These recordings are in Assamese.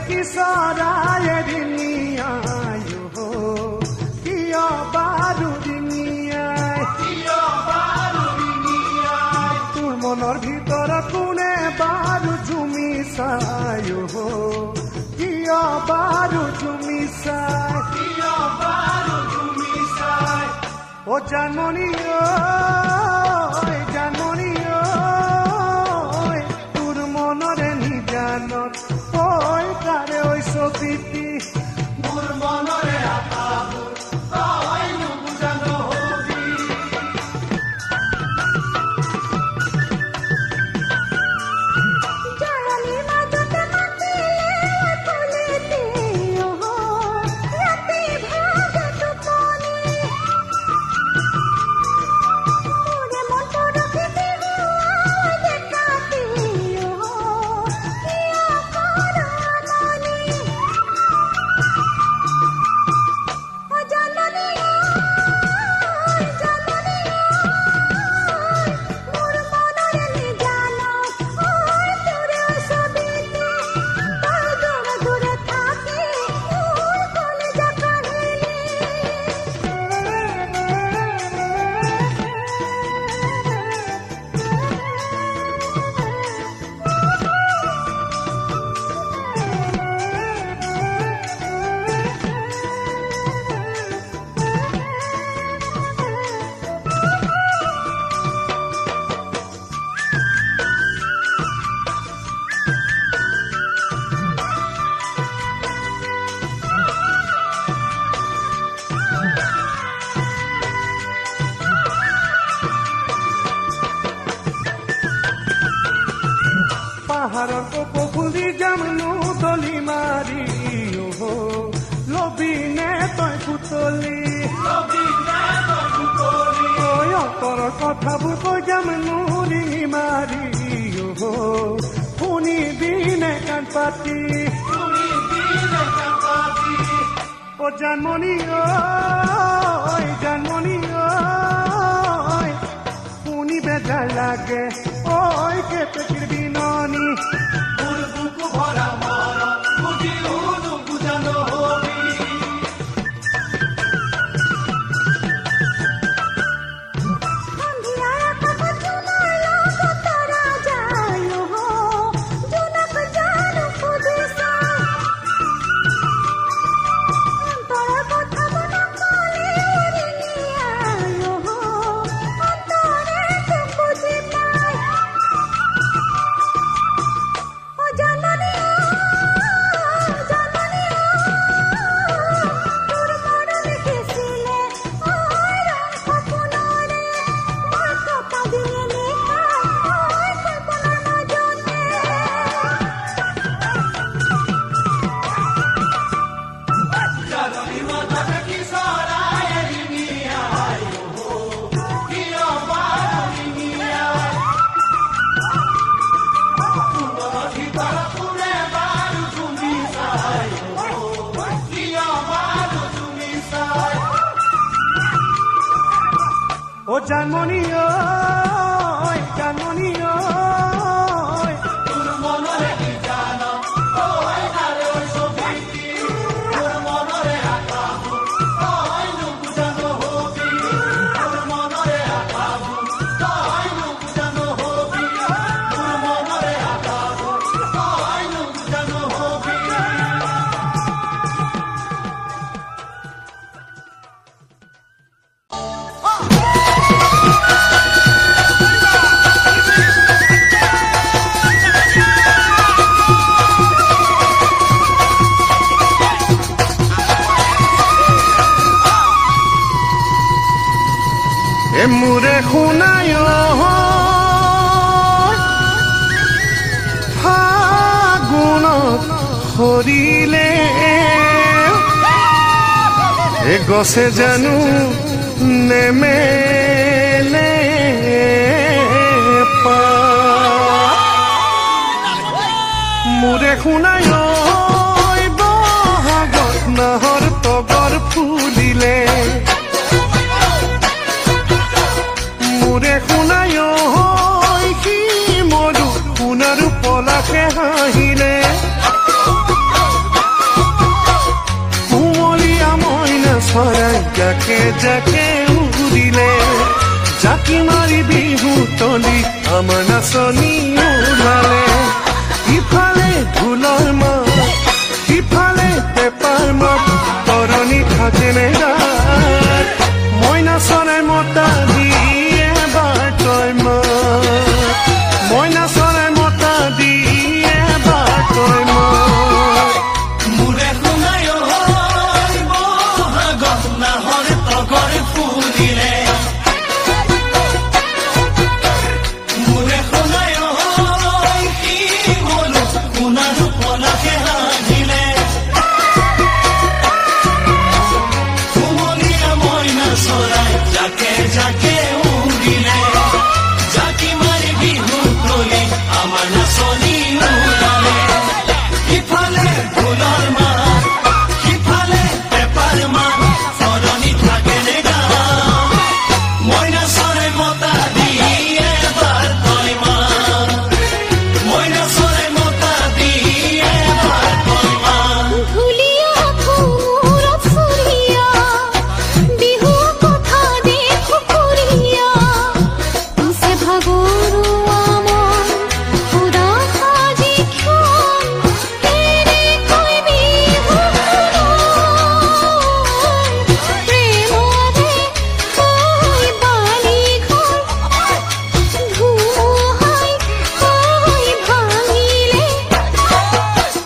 দেখি চৰাই দিনিয়াই কিয় বাৰু দিনিয়াই তোৰ মনৰ ভিতৰত কোনে বাৰু জুমি চাই কিয় বাৰু জুমি চাই ও জানমণি জানমণি তোৰ মনৰে নিজানত ঐ তাৰে ঐ ছবিটি মোৰ মনৰে আশাবোৰ তই নুবুজা নহবি জানিৰ মাজতে মাতিলে ফুলেটি ৰাতি ভাগে টোপনি মোৰে মন পৰখি বিহুৱাই দেখাতি কিয় কৰ আমনি ও জাননী মোৰ মনৰে নিজানত ঐ তোৰে ছবিটি তই দূৰে দূৰে থাকি মোৰ কলিজা পাহাৰৰ কপৌ ফুলি যামনো তলি মাৰি লবিনে তই পুতলি তই অন্তৰৰ কথাবোৰ কৈ যামনো ৰিঙি মাৰি শুনিবিনে কাণ পাতি ও জানমণি জানমণি শুনি বেজাৰ লাগে ঐ কেতেকীৰ বিননি মোৰ বুকু ভৰা মৰম বুজিও নুবুজা নহবি সন্ধিয়াৰ আকাশত জোনাৰ লগত তৰা যায় জোনাক জানো সুধিছা অন্তৰৰ কথাবোৰ নকলে ৰিঙিয়াই অন্তৰে তোক বুজি পায় ও জাননী তোৰ মন দেখিছিলে ঐ ৰং সপোনৰে মই কটা দিয়ে নিশাই ঐ কল্পনাৰ মাজতে জাননী মাজতে কি চৰাই দিনিয়াই কিয় বাৰু দিনিয়াই তোৰ মনৰ ভিতৰত কোনে বাৰু জুমি চাই কিয় বাৰু জুমি চাই ও জানমণি জানমণি তোৰ মনৰে নিজানত ঐ তাৰে ঐ ছবিটি মোৰ মনৰে আশাবোৰ তই নুবুজা নহবি মোৰ মনৰে আশাবোৰ তই নুবুজা নহবি মোৰ মনৰে আশাবোৰ তই নুবুজা নহবি মোৰে শুনায় ফাগুণত সৰিলে এ গছে জানো নেমেলে মোৰে শুনায় বহাগত নাহৰ তগৰ ফুলিলে মোৰে শুনায় সি মধু সোণাৰু পলাশে হাঁহিলে চৰাই যাকে যাকে উৰিলে জাকি মাৰি বিহু তলি আমাৰ নাচনি ওলালে ইফালে ঢোলৰ মাত সিফালে পেপাৰ মাত তৰণি থাকেনে গাত মইনা চৰাই মতা দি এবাৰ তই মাত মইনা চৰাই মতা দি এবাৰ তই মাত মোৰে শুনাই বহাগত নাহৰ তগৰ ফুলিলে মোৰে শুনাই কি হলো শুনাৰো পলাকে হাঁহিলে কুমলীয়া মইনা চৰাই যাকে যাকে উৰিলে জাকি মাৰি বিহু তলি আমাৰ নাচনি ওলালে ইফালে ঢোলৰ মাত সিফালে পেপাৰ মাত তৰণি থাকেনে গাত মইনা চৰাই মতা দি এবাৰ তই মাত মইনা চৰাই মতা দি এবাৰ তই মাত ধুলিয়া ফুলত ফুৰিয়া বিহু কথা দেখো ফুৰিয়া পিছে ভাগৰুৱা মন সুদা সাজি খন কেনেকৈ বিহু প্ৰেমৰে কৈ বালি ঘৰ ধুমুহাই কৈ ভাঙিলে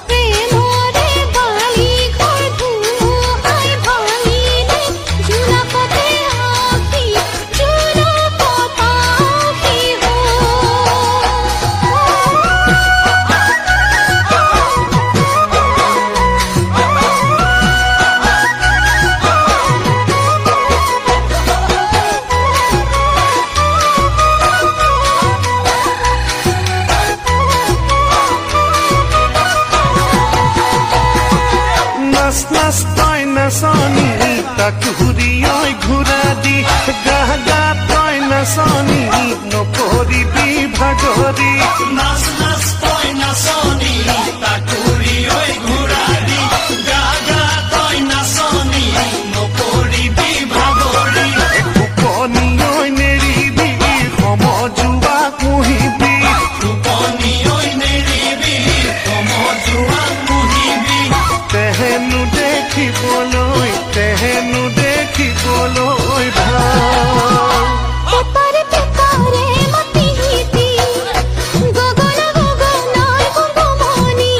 প্ৰেমৰে বালি ঘৰ ধুমুহাই ভাঙিলে জোনাকতে আহি জোনাকত আহি নাচ নাচ তই নাচনি তাক ঘূৰিয়ৈ ঘূৰা দি গাহ গা তই নাচনি নকৰিবি ভাগৰি নাচ নাচ তই নাচনি তাকুৰি ঐ ঘূৰা দি গা গা তই নাচনি নকৰিবি ভাগৰি টোপনিয়ৈ নেৰিবি সমজুৱাক মুহিবি টোপনি ঐ নেৰিবি সমজুৱাক মুহিবি তেহেনো দেখিবলৈ ভাল পেপাৰে পেপাৰে মাতি হিতি গগনা গগনাৰ কুংকুমনি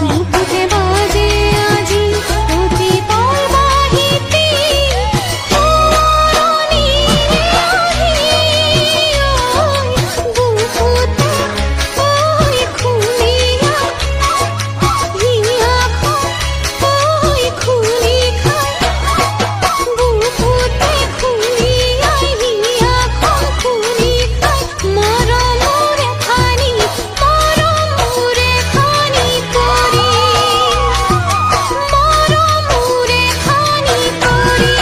বুকুতে বাজে আজি অতি পৰবাহিতি পুৰণি আহি বুকুতে ঐ খুলিয়া হিয়াখন ঐ খুলি খাই বুকুতে খুলিয়াই হিয়াখন খুলি খাই মৰমৰে খানি পৰি মৰমৰে খানি পৰি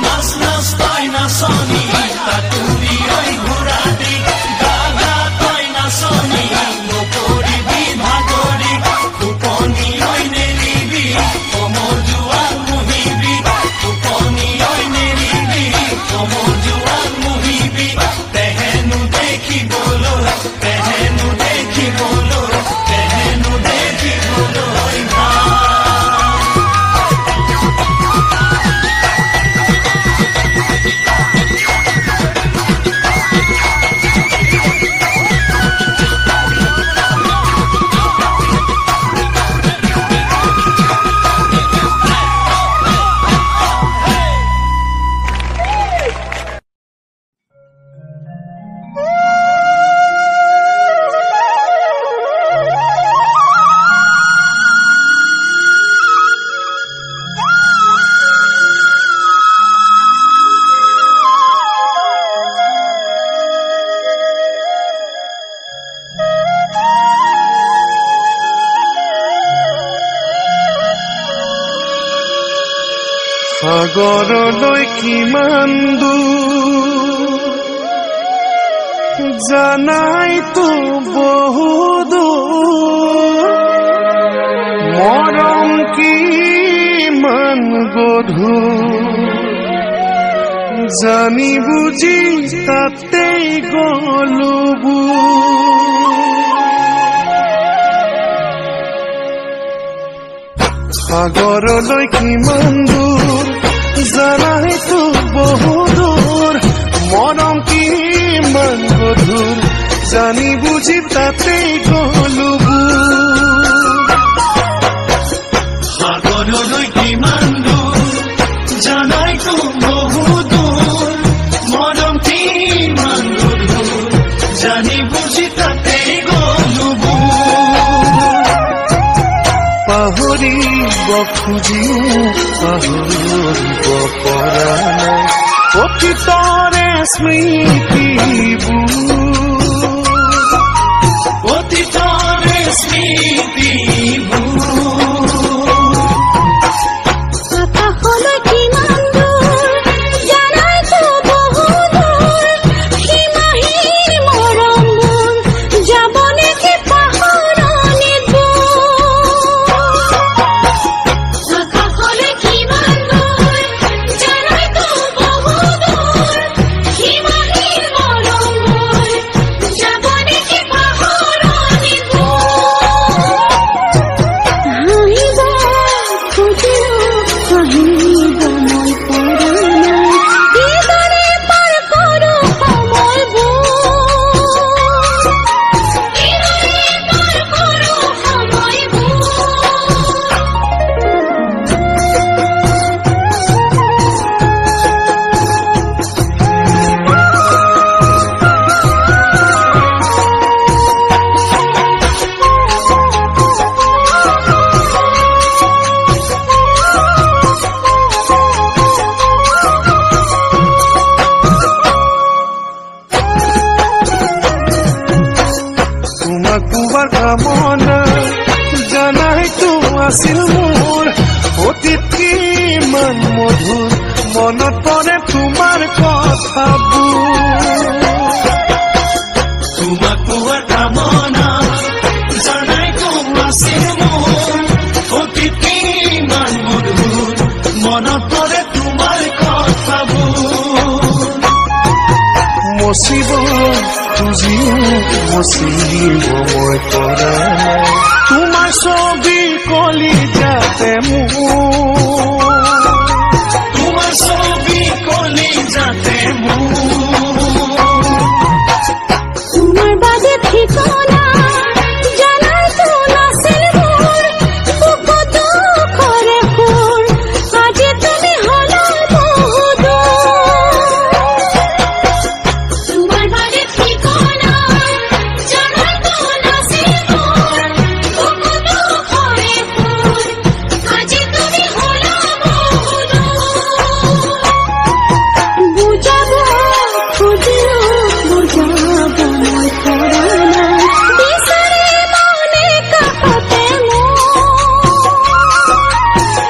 নাচ নাচ তই নাচনি তাকুৰি ঐ ঘূৰা দি গা গা তই নাচনি নকৰিবি ভাগৰি টোপনি ঐ নেৰিবি সমজুৱাক মুহিবি টোপনি ঐ নেৰিবি সমজুৱাক মুহিবি তেহেনো দেখিবলৈ ভাল সাগৰলৈ কিমান দূৰ জানাইতো বহু দূৰ মৰম কি কিমান গধুৰ জানি বুজি তাতেই গলো সাগৰলৈ কিমান দূৰ জানাইতো বহু দূৰ মৰম কিমান গধুৰ জানি বুজি তাতেই গলো সাগৰলৈ কিমান দূৰ জানাইতো বহু দূৰ মৰম কিমান গধুৰ জানি বুজি তাতেই গলো পাহৰিব খুজিও পাহৰিব পৰা নাই অতীতৰে স্মৃতিবোৰ অতীতৰে স্মৃতিবোৰ আকাশলৈ কিমান দূৰ জানাইতো বহু দূৰ সীমাহীন মৰমবোৰ যাব নেকি পাহৰণিবোৰ আকাশলৈ কিমান দূৰ জানাইতো বহু দূৰ সীমাহীন মৰমবোৰ যাব নেকি পাহৰণিবোৰ হাঁহিব খুজিলো হাঁহিব মই পৰা নাই কিদৰে পাৰ কৰো সময়বোৰ কিদৰে পাৰ কৰো সময়বোৰ তোমাক পোৱাৰ কামনা জানাইতো আছিল মোৰ অতীত কিমান মধুৰ মনত পৰে তোমাৰ কথাবোৰ তোমাক পোৱাৰ কামনা জানাইতো আছিল মোৰ অতীত কিমান মধুৰ মনত পৰে তোমাৰ কথাবোৰ মচিব খুজিও মচিব মই পৰা নাই তোমাৰ ছবি কলিজাতে মোৰ তোমাৰ ছবি কলিজাতে মোৰ তোমাৰ বাদে ঠিকনা জানাইতো নাছিল মোৰ বুকুতো কৰে সুৰ আজি তুমি হলা বহু দূৰ তোমাৰ বাদে ঠিকনা জানাইতো নাছিল মোৰ বুকুতো কৰে সুৰ আজি তুমি হলা বহু দূৰ বুজাব খুজিলো বুজাব মই পৰা নাই বিচাৰি মনে কাষতে মোৰ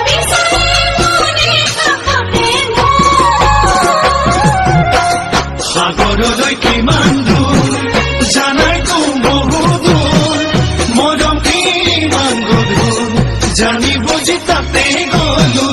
বিচাৰি মনে কাষতে মোৰ সাগৰলৈ কিমান দূৰ জানাইতো বহু দূৰ মৰম কিমান গধুৰ জানি বুজি তাতেই গলো